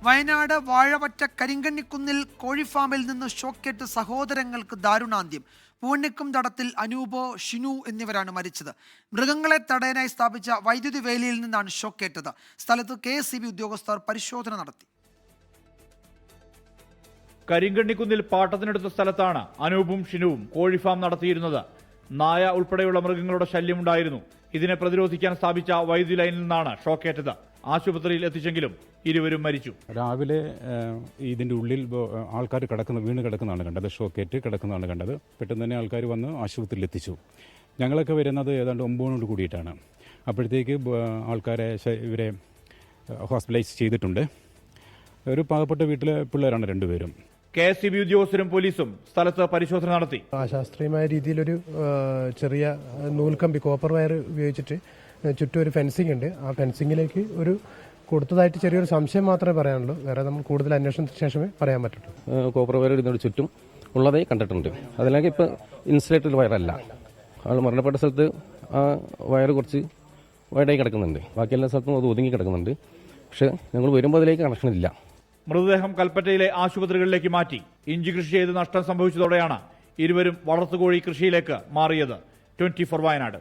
വയനാട് വാഴവറ്റ കരിങ്കണ്ണിക്കുന്നിൽ കോഴിഫാമിൽ നിന്ന് ഷോക്കേറ്റ് സഹോദരങ്ങൾക്ക് ദാരുണാന്ത്യം. പൂവണ്ണിക്കും തടത്തിൽ അനൂപോ, ഷിനു എന്നിവരാണ് മരിച്ചത്. മൃഗങ്ങളെ തടയാനായി സ്ഥാപിച്ച വൈദ്യുതി വേലിയിൽ നിന്നാണ് ഷോക്കേറ്റത്. സ്ഥലത്ത് KSEB ഉദ്യോഗസ്ഥർ പരിശോധന നടത്തി. കരിങ്കണ്ണിക്കുന്നിൽ പാട്ടത്തിനെടുത്ത സ്ഥലത്താണ് അനൂപും ഷിനുവും കോഴിഫാം നടത്തിയിരുന്നത്. നായ ഉൾപ്പെടെയുള്ള മൃഗങ്ങളുടെ ശല്യമുണ്ടായിരുന്നു. ഇതിനെ പ്രതിരോധിക്കാൻ സ്ഥാപിച്ച വൈദ്യുതി ലൈനിൽ നിന്നാണ് ഷോക്കേറ്റത്. ആശുപത്രിയിൽ എത്തിച്ചെങ്കിലും ഇരുവരും മരിച്ചു. രാവിലെ ഇതിന്റെ ഉള്ളിൽ ആൾക്കാർ വീണ് കിടക്കുന്നതാണ് കണ്ടത്. ഷോക്കേറ്റ് കിടക്കുന്നതാണ് കണ്ടത്. പെട്ടെന്ന് തന്നെ ആൾക്കാർ വന്ന് ആശുപത്രിയിൽ എത്തിച്ചു. ഞങ്ങളൊക്കെ വരുന്നത് ഏതാണ്ട് 9 കൂടിയിട്ടാണ്. അപ്പോഴത്തേക്ക് ആൾക്കാരെ ഇവരെ ഹോസ്പിറ്റലൈസ് ചെയ്തിട്ടുണ്ട്. ഒരു പാവപ്പെട്ട വീട്ടിലെ പിള്ളേരാണ് രണ്ടുപേരും. KSEB ഉദ്യോഗസ്ഥരും പോലീസും സ്ഥലത്ത് പരിശോധന നടത്തി. അശാസ്ത്രീയമായ രീതിയിലൊരു ചെറിയ നൂൽക്കമ്പി, കോപ്പർ വയർ ഉപയോഗിച്ചിട്ട് ചുറ്റും ഒരു ഫെൻസിംഗ് ഉണ്ട്. ആ ഫെൻസിങ്ങിലേക്ക് ഒരു കൊടുത്തതായിട്ട് ചെറിയൊരു സംശയം മാത്രമേ പറയാനുള്ളൂ. വേറെ നമ്മൾ കൂടുതൽ അന്വേഷണത്തിന് ശേഷമേ പറയാൻ പറ്റുള്ളൂ. കോപ്പർ വയർ ഇതിനോട് ചുറ്റും ഉള്ളതായി കണ്ടിട്ടുണ്ട്. അതിലേക്ക് ഇപ്പം ഇൻസുലേറ്റഡ് വയറല്ല. ആൾ മരണപ്പെട്ട സ്ഥലത്ത് ആ വയർ കുറച്ച് വൈഡായി കിടക്കുന്നുണ്ട്. ബാക്കി എല്ലാ സ്ഥലത്തും അത് ഒതുങ്ങി കിടക്കുന്നുണ്ട്. പക്ഷെ ഞങ്ങൾ വരുമ്പോൾ അതിലേക്ക് കണക്ഷനില്ല. മൃതദേഹം കൽപ്പറ്റയിലെ ആശുപത്രികളിലേക്ക് മാറ്റി. ഇഞ്ചി കൃഷി ചെയ്ത് നഷ്ടം സംഭവിച്ചതോടെയാണ് ഇരുവരും വളർത്തുകോഴി കൃഷിയിലേക്ക് മാറിയത്. 24 വയനാട്.